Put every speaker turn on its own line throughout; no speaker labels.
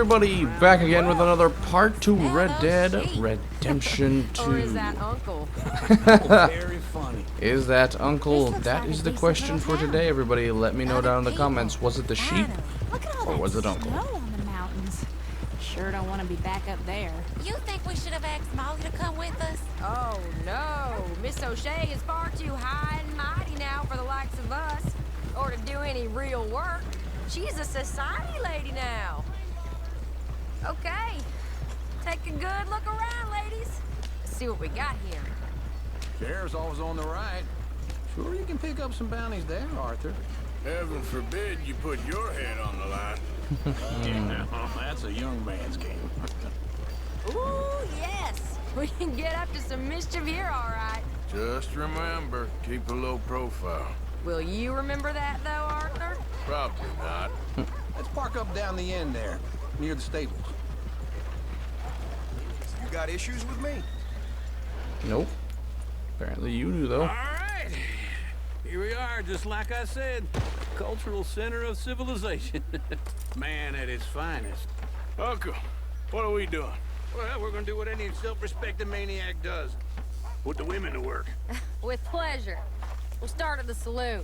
everybody, back again with another part to Red Dead Redemption 2.
Or is that Uncle?
Very funny.
Is that Uncle?
This looks
That
like
is
a
the
decent
question
little
for
town.
today, everybody. Let me know down in the comments. Was it the sheep?
Look at all
Or
that
was it Uncle?
snow on the mountains.
Sure don't want to be back up there.
You think we should have asked Molly to come with us?
Oh no, Miss O'Shea is far too high and mighty now for the likes of us, or to do any real work. She's a society lady now. Okay, take a good look around, ladies. Let's see what we got here.
Sheriff's always on the right. Sure you can pick up some bounties there, Arthur.
Heaven forbid you put your head on the line.
Yeah, that's a young man's game.
Ooh, yes, we can get up to some mischief here, all right.
Just remember, keep a low profile.
Will you remember that, though, Arthur?
Probably not.
Let's park up down the end there, near the stables.
You got issues with me?
Nope. Apparently you do, though.
All right, here we are, just like I said, cultural center of civilization. Man at its finest.
Uncle, what are we doing?
Well, we're gonna do what any self-respecting maniac does. Put the women to work.
With pleasure. We'll start at the saloon.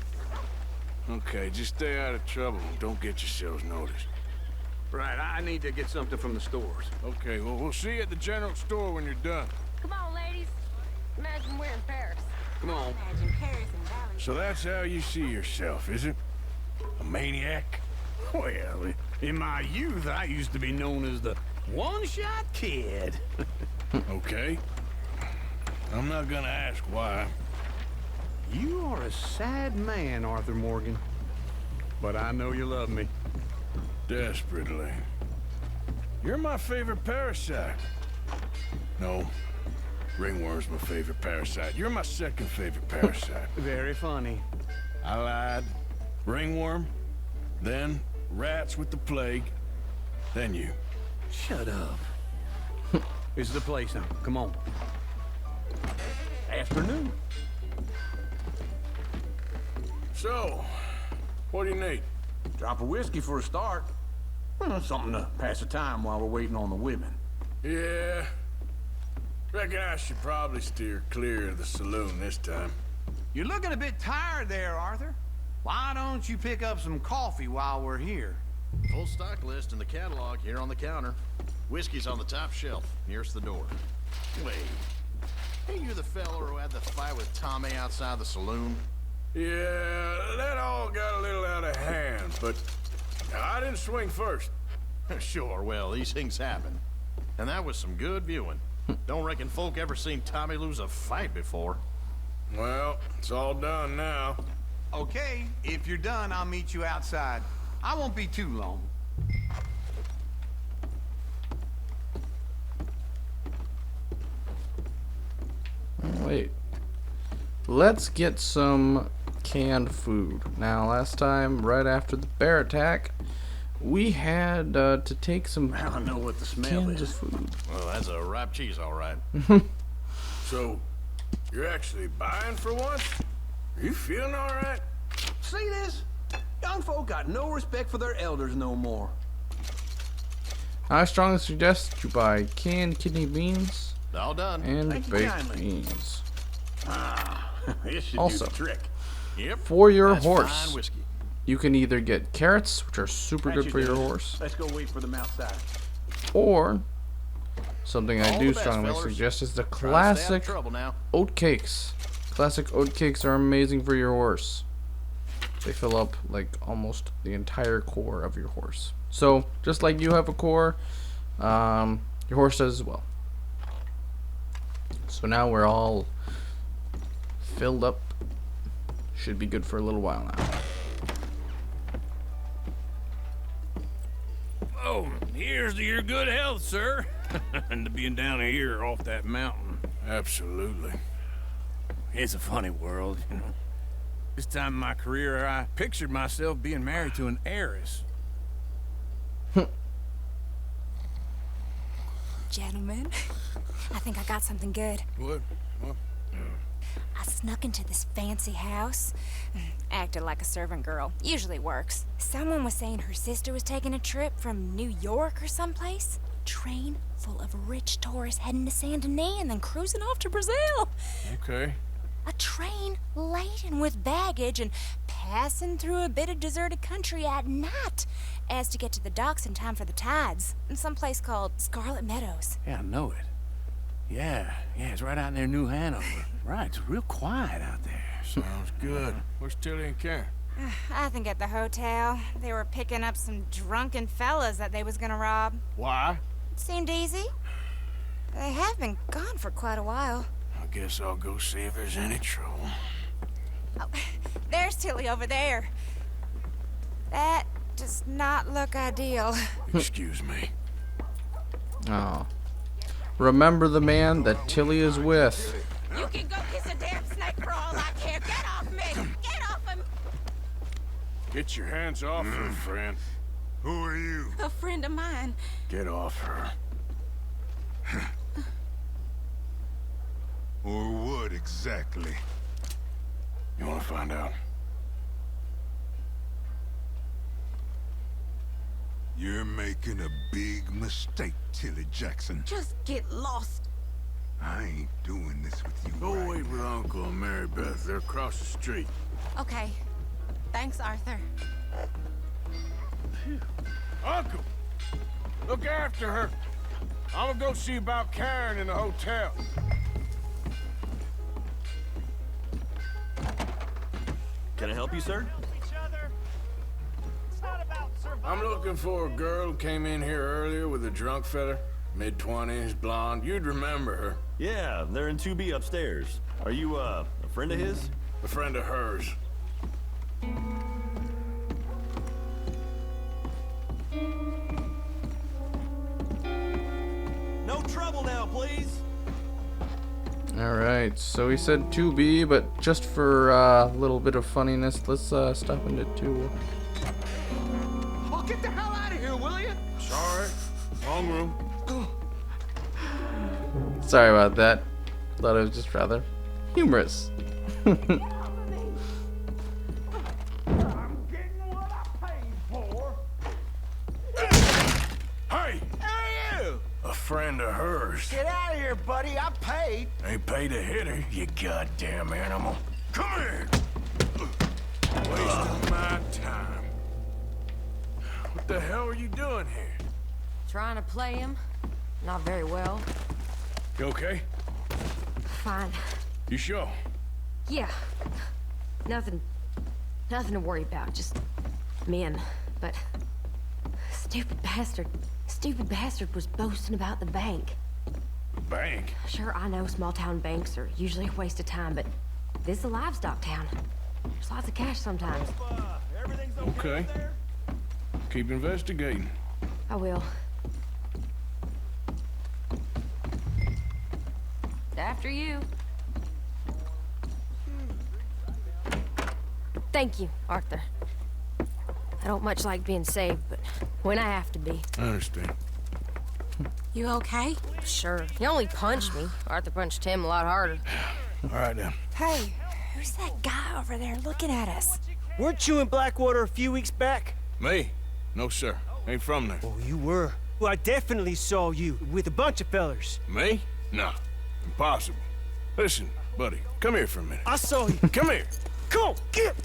Okay, just stay out of trouble. Don't get yourselves noticed.
Right, I need to get something from the stores.
Okay, well, we'll see you at the general store when you're done.
Come on, ladies. Imagine we're in Paris.
Come on.
Imagine Paris and Valley.
So that's how you see yourself, is it? A maniac?
Well, in my youth, I used to be known as the one-shot kid.
Okay. I'm not gonna ask why.
You are a sad man, Arthur Morgan. But I know you love me.
Desperately. You're my favorite parasite. No. Ringworm's my favorite parasite. You're my second favorite parasite.
Very funny.
I lied. Ringworm, then rats with the plague, then you.
Shut up. This is the place now. Come on. Afternoon.
So, what do you need?
Drop of whiskey for a start. Something to pass the time while we're waiting on the women.
Yeah. Reckon I should probably steer clear of the saloon this time.
You're looking a bit tired there, Arthur. Why don't you pick up some coffee while we're here?
Full stock list in the catalog here on the counter. Whiskey's on the top shelf, nearest the door. Wait, ain't you the fella who had the fight with Tommy outside the saloon?
Yeah, that all got a little out of hand, but I didn't swing first.
Sure, well, these things happen. And that was some good viewing. Don't reckon folk ever seen Tommy lose a fight before.
Well, it's all done now.
Okay, if you're done, I'll meet you outside. I won't be too long.
Wait. Let's get some canned food. Now, last time, right after the bear attack, we had to take some
I don't know what the smell
cans of
is.
food.
Well, that's a ripe cheese, all right.
So, you're actually buying for once? Are you feeling all right?
See this? Young folk got no respect for their elders no more.
I strongly suggest you buy canned kidney beans
All done.
and
Thank you
baked
kindly.
beans.
This should
Also,
do the trick.
Yep.
For your
That's
horse,
fine whiskey.
you can either get carrots, which are super
Thank
good for your
Dennis.
horse,
Let's go wait for them outside.
or something I
All
do
the best,
strongly
fellers.
suggest is the
Try to stay out of
classic
trouble now.
oat cakes. Classic oat cakes are amazing for your horse. They fill up like almost the entire core of your horse. So just like you have a core, your horse does as well. So now we're all filled up. Should be good for a little while now.
Oh, here's to your good health, sir. And to being down here off that mountain.
Absolutely.
It's a funny world, you know. This time in my career, I pictured myself being married to an heiress.
Gentlemen, I think I got something good.
What?
I snuck into this fancy house. Acted like a servant girl. Usually works. Someone was saying her sister was taking a trip from New York or someplace. Train full of rich tourists heading to Saint Denis and then cruising off to Brazil.
Okay.
A train laden with baggage and passing through a bit of deserted country at night as to get to the docks in time for the tides in some place called Scarlet Meadows.
Yeah, I know it. Yeah, it's right out near New Hanover. Right, it's real quiet out there.
Sounds good. Where's Tilly and Karen?
I think at the hotel. They were picking up some drunken fellas that they was gonna rob.
Why?
It seemed easy. They have been gone for quite a while.
I guess I'll go see if there's any trouble.
Oh, there's Tilly over there. That does not look ideal.
Excuse me.
Oh. Remember the man that Tilly is with.
You can go kiss a damn snake for all I care. Get off me! Get off him!
Get your hands off her, friend.
Who are you?
A friend of mine.
Get off her.
Or what exactly?
You want to find out?
You're making a big mistake, Tilly Jackson.
Just get lost.
I ain't doing this with you.
Go
right
wait with
now.
Uncle and Mary Beth. They're across the street.
Okay. Thanks, Arthur.
Uncle! Look after her. I'm gonna go see about Karen in the hotel.
Can I help you, sir?
I'm looking for a girl who came in here earlier with a drunk fella. Mid-20s, blonde. You'd remember her.
Yeah, they're in 2B upstairs. Are you, a friend of his?
A friend of hers.
No trouble now, please.
Alright, so he said 2B, but just for a little bit of funniness, let's stop into 2.
Oh, get the hell out of here, will you?
Sorry. Wrong room.
Sorry about that. Thought it was just rather humorous.
I'm getting what I paid for.
Hey!
Hey, you!
A friend of hers.
Get out of here, buddy. I paid.
Ain't paid to hit her, you goddamn animal. Come here! Wasting my time. What the hell are you doing here?
Trying to play him. Not very well.
You okay?
Fine.
You sure?
Yeah. Nothing to worry about. Just men. But stupid bastard was boasting about the bank.
Bank?
Sure, I know small town banks are usually a waste of time, but this is a livestock town. There's lots of cash sometimes.
Everything's
Okay.
up there?
Keep investigating.
I will. After you. Thank you, Arthur. I don't much like being saved, but when I have to be.
I understand.
You okay?
Sure. He only punched me. Arthur punched him a lot harder.
All right, then.
Hey, who's that guy over there looking at us?
Weren't you in Blackwater a few weeks back?
Me? No, sir. Ain't from there.
Oh, you were. Well, I definitely saw you with a bunch of fellers.
Me? No. Impossible. Listen, buddy, come here for a minute.
I saw you.
Come here.
Come on, get!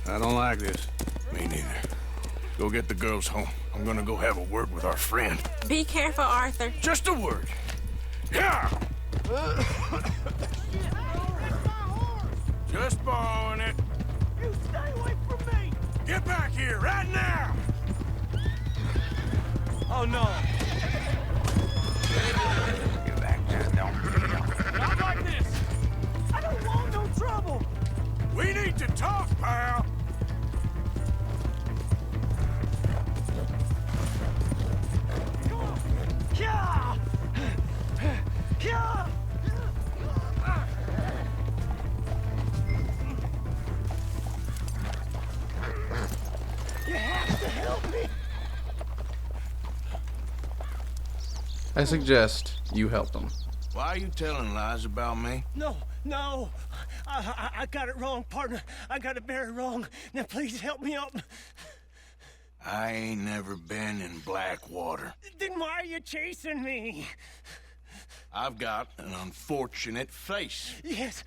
I don't like this. Me neither. Go get the girls home. I'm gonna go have a word with our friend.
Be careful, Arthur.
Just a word. Yeah! Just borrowing it.
You stay away from me!
Get back here right now!
Oh, no. Not like this! I don't want no trouble!
We need to talk, pal.
Yeah! Yeah! You have to help me!
I suggest you help him.
Why are you telling lies about me?
No, no. I got it wrong, partner. I got it very wrong. Now please help me up.
I ain't never been in Blackwater.
Then why are you chasing me?
I've got an unfortunate face.
Yes,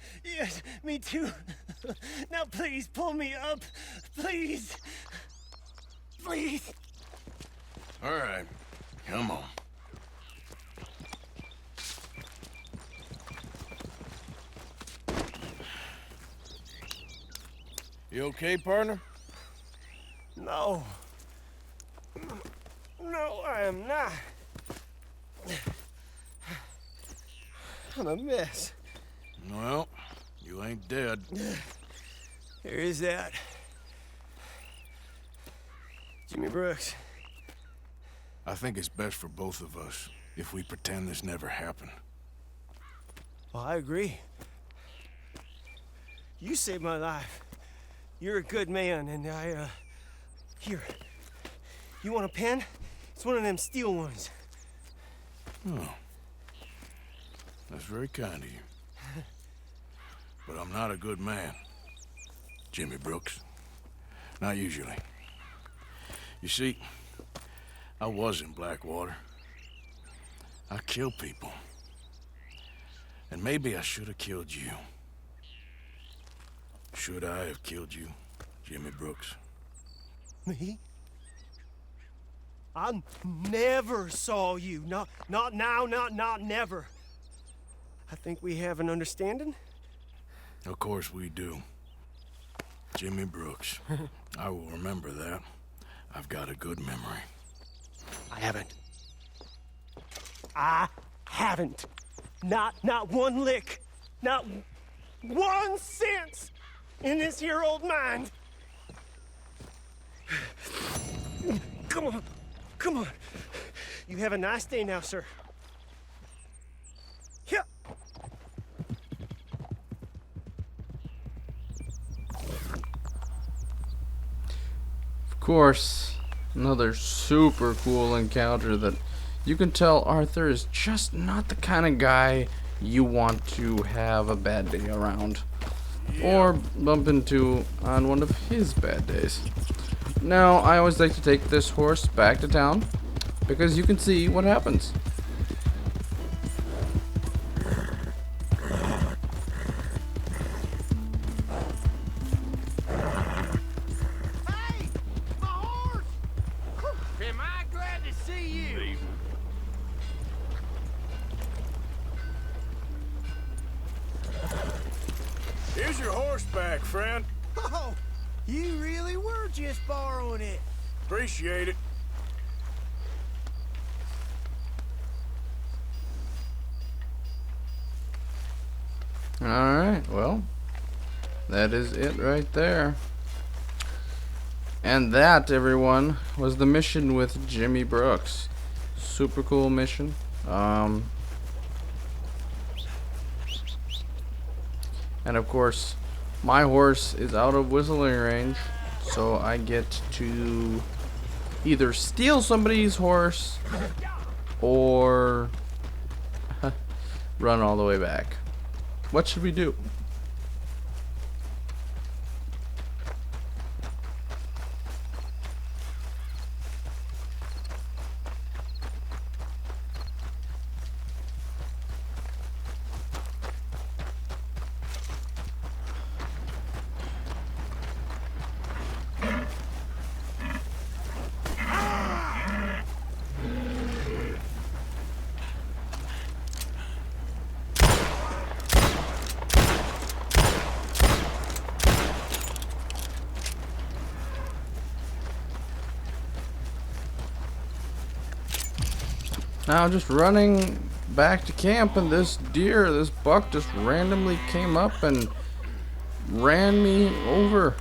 me too. Now please pull me up. Please. Please.
All right, come on. You okay, partner?
No. No, I am not. I'm a mess.
Well, you ain't dead.
There is that. Jimmy Brooks.
I think it's best for both of us if we pretend this never happened.
Well, I agree. You saved my life. You're a good man, and here. You want a pen? It's one of them steel ones.
Oh. That's very kind of you. But I'm not a good man, Jimmy Brooks. Not usually. You see, I was in Blackwater. I killed people. And maybe I should have killed you. Should I have killed you, Jimmy Brooks?
Me? I never saw you. Not now, not never. I think we have an understanding.
Of course we do. Jimmy Brooks. I will remember that. I've got a good memory.
I haven't. Not one lick. Not 1 cent in this here old mind. Come on. You have a nice day now, sir. Yeah.
Of course, another super cool encounter that you can tell Arthur is just not the kind of guy you want to have a bad day around. Or bump into on one of his bad days. Now, I always like to take this horse back to town because you can see what happens.
Hey! My horse! Am I glad to see you?
Here's your horseback, friend.
Oh, you really were just borrowing it.
Appreciate it.
Alright, well, that is it right there. And that, everyone, was the mission with Jimmy Brooks. Super cool mission. And of course, my horse is out of whistling range, so I get to either steal somebody's horse or run all the way back. What should we do? Now just running back to camp, and this buck just randomly came up and ran me over.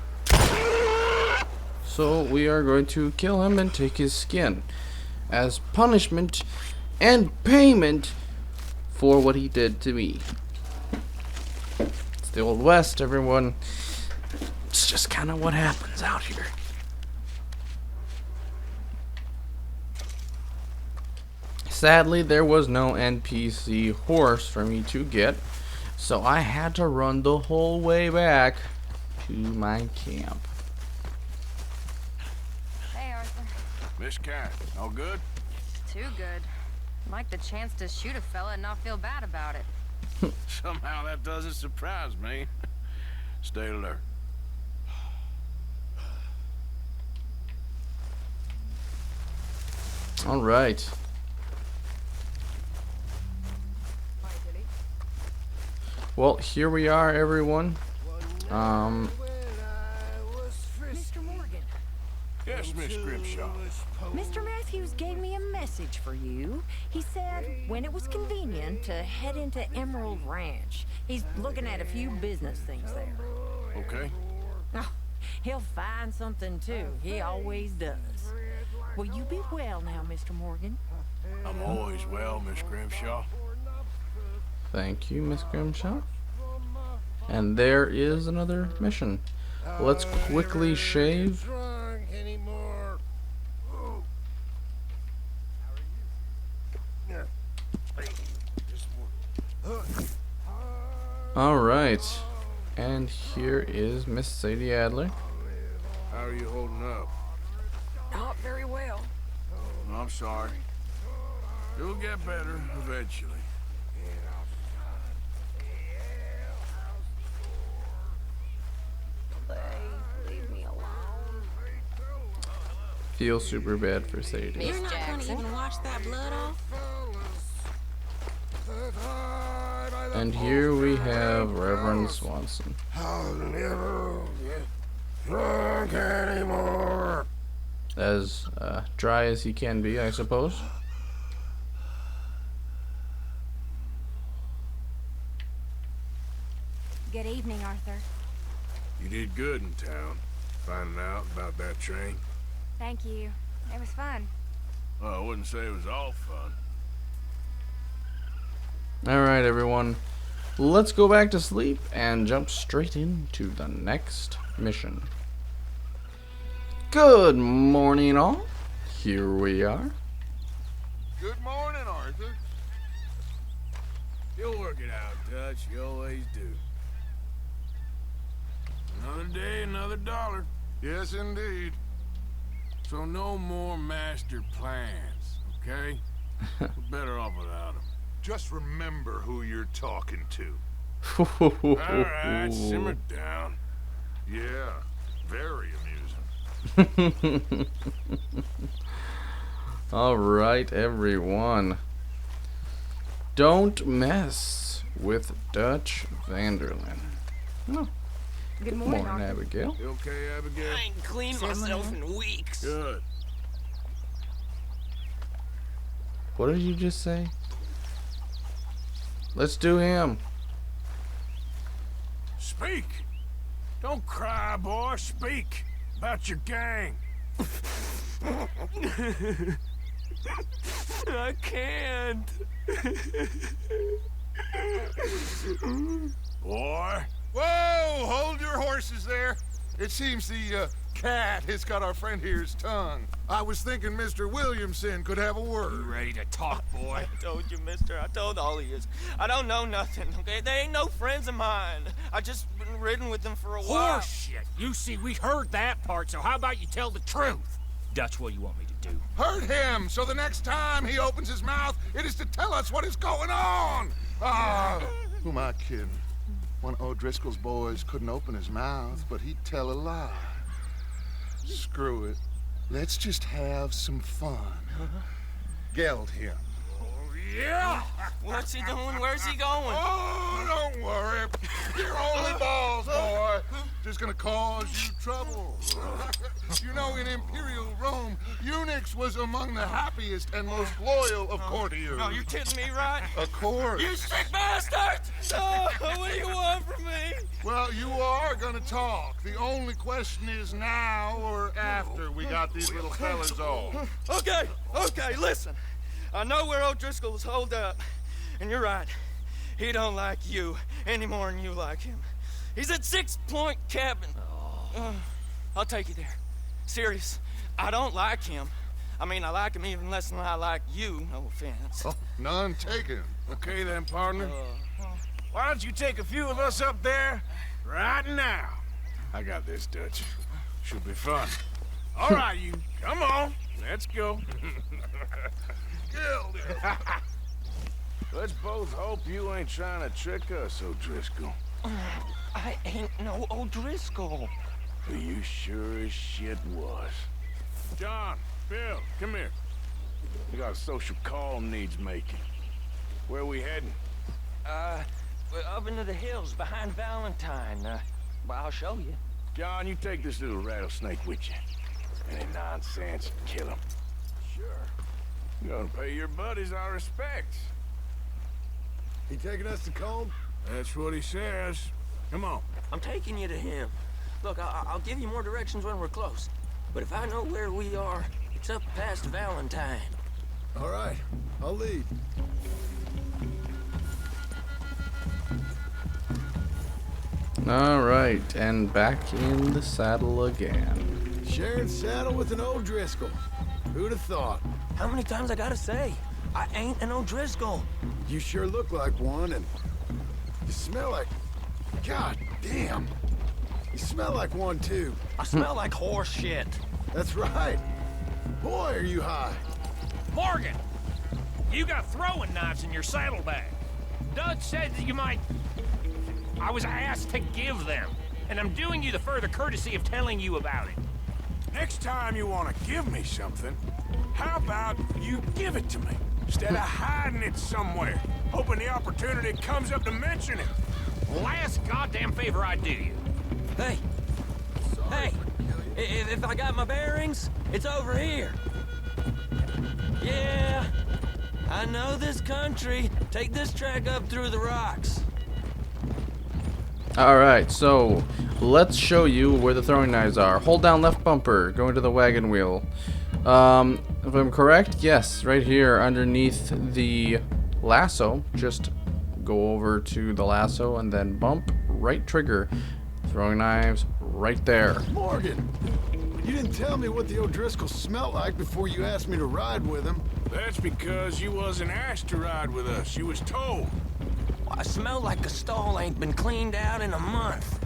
So we are going to kill him and take his skin as punishment and payment for what he did to me. It's the Old West, everyone. It's just kind of what happens out here. Sadly, there was no NPC horse for me to get, so I had to run the whole way back to my camp.
Hey, Arthur.
Miss Karen, all good?
Too good. I'd like the chance to shoot a fella and not feel bad about it.
Somehow that doesn't surprise me. Stay alert.
All right. Well, here we are, everyone.
Mr. Morgan.
Yes, Miss Grimshaw.
Mr. Matthews gave me a message for you. He said when it was convenient to head into Emerald Ranch. He's looking at a few business things there.
Okay.
Oh, he'll find something too. He always does. Will you be well now, Mr. Morgan?
I'm always well, Miss Grimshaw.
Thank you, Miss Grimshaw. And there is another mission. Let's quickly shave. All right. And here is Miss Sadie Adler.
How are you holding up?
Not very well.
I'm sorry. You'll get better eventually.
Leave me alone.
Feel super bad for Sadie.
Miss Jackson.
Even wash that blood off?
And here we have Reverend Swanson.
I'll never get drunk anymore.
As dry as he can be, I suppose.
Good evening, Arthur.
You did good in town, finding out about that train.
Thank you. It was fun.
Well, I wouldn't say it was all fun.
Alright, everyone. Let's go back to sleep and jump straight into the next mission. Good morning, all. Here we are.
Good morning, Arthur.
You'll work it out, Dutch. You always do. Another day, another dollar.
Yes, indeed.
So no more master plans, okay? We're better off without them.
Just remember who you're talking to.
All right, simmer down.
Yeah, very amusing.
Alright, everyone. Don't mess with Dutch Vanderlyn. Oh.
Good
Morning,
morning, Arthur.
Abigail.
You okay, Abigail?
I ain't cleaned myself in weeks.
Good.
What did you just say? Let's do him.
Speak. Don't cry, boy. Speak about your gang.
I can't.
Boy.
Whoa! Hold your horses there. It seems the cat has got our friend here's tongue. I was thinking Mr. Williamson could have a word.
Ready to talk, boy? I told you, mister. I told all of you. I don't know nothing, okay? They ain't no friends of mine. I just been ridden with them for a while.
Horseshit. You see, we heard that part, so how about you tell the truth? Dutch, what do you want me to do?
Hurt him, so the next time he opens his mouth, it is to tell us what is going on. Who am I kidding? One of O'Driscoll's boys couldn't open his mouth, but he'd tell a lie. Screw it. Let's just have some fun. Geld him.
Yeah! What's he doing? Where's he going?
Oh, don't worry. You're only balls, boy. Just gonna cause you trouble. You know, in Imperial Rome, eunuchs was among the happiest and most loyal of courtiers.
No, you're kidding me, right?
Of course.
You sick bastard! Oh, what do you want from me?
Well, you are gonna talk. The only question is now or after we got these little fellas off.
Okay, listen. I know where O'Driscoll is holed up, and you're right. He don't like you any more than you like him. He's at 6 Point Cabin. I'll take you there. Serious. I don't like him. I mean, I like him even less than I like you, no offense.
Oh, none taken.
Okay then, partner. Why don't you take a few of us up there right now? I got this, Dutch. Should be fun. All right, you. Come on. Let's go. Let's both hope you ain't trying to trick us, O'Driscoll.
I ain't no O'Driscoll.
You sure as shit was. John, Bill, come here. We got a social call needs making. Where are we heading?
We're up into the hills behind Valentine. Well, I'll show you.
John, you take this little rattlesnake with you. Any nonsense, kill him. Sure. You're gonna pay your buddies our respects.
He taking us to Colm?
That's what he says. Come on.
I'm taking you to him. Look, I'll give you more directions when we're close. But if I know where we are, it's up past Valentine.
All right, I'll lead.
Alright, and back in the saddle again.
Sharing saddle with an O'Driscoll. Who'd have thought?
How many times I gotta say? I ain't an O'Driscoll.
You sure look like one, and you smell like... God damn. You smell like one, too.
I smell like horse shit.
That's right. Boy, are you high.
Morgan! You got throwing knives in your saddlebag. Dutch said that you might... I was asked to give them, and I'm doing you the further courtesy of telling you about it.
Next time you want to give me something, how about you give it to me? Instead of hiding it somewhere, hoping the opportunity comes up to mention it.
Last goddamn favor I do you.
Hey! Hey! If I got my bearings, it's over here. Yeah, I know this country. Take this track up through the rocks.
Alright, so let's show you where the throwing knives are. Hold down left bumper, go into the wagon wheel. If I'm correct, yes, right here underneath the lasso. Just go over to the lasso and then bump, right trigger. Throwing knives right there.
Morgan, you didn't tell me what the O'Driscoll smelled like before you asked me to ride with him.
That's because you wasn't asked to ride with us. You was told.
I smell like a stall ain't been cleaned out in a month.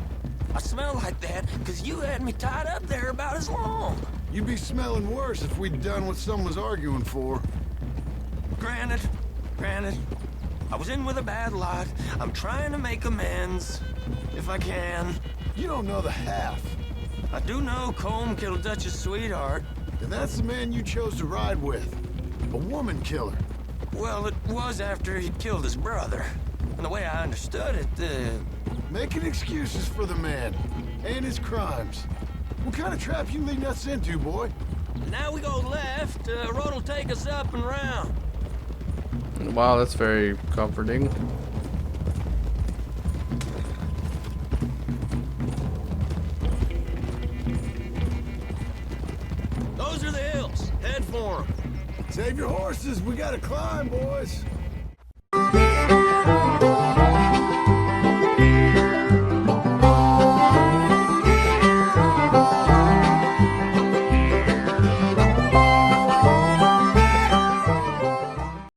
I smell like that because you had me tied up there about as long.
You'd be smelling worse if we'd done what someone was arguing for.
Granted. I was in with a bad lot. I'm trying to make amends, if I can.
You don't know the half.
I do know Colm killed Dutch's sweetheart.
And that's the man you chose to ride with. A woman killer.
Well, it was after he'd killed his brother. And the way I understood it,
Making excuses for the man. And his crimes. What kind of trap you leading us into, boy?
Now we go left. Road'll take us up and round.
Wow, that's very comforting.
Those are the hills. Head for them.
Save your horses. We gotta climb, boys.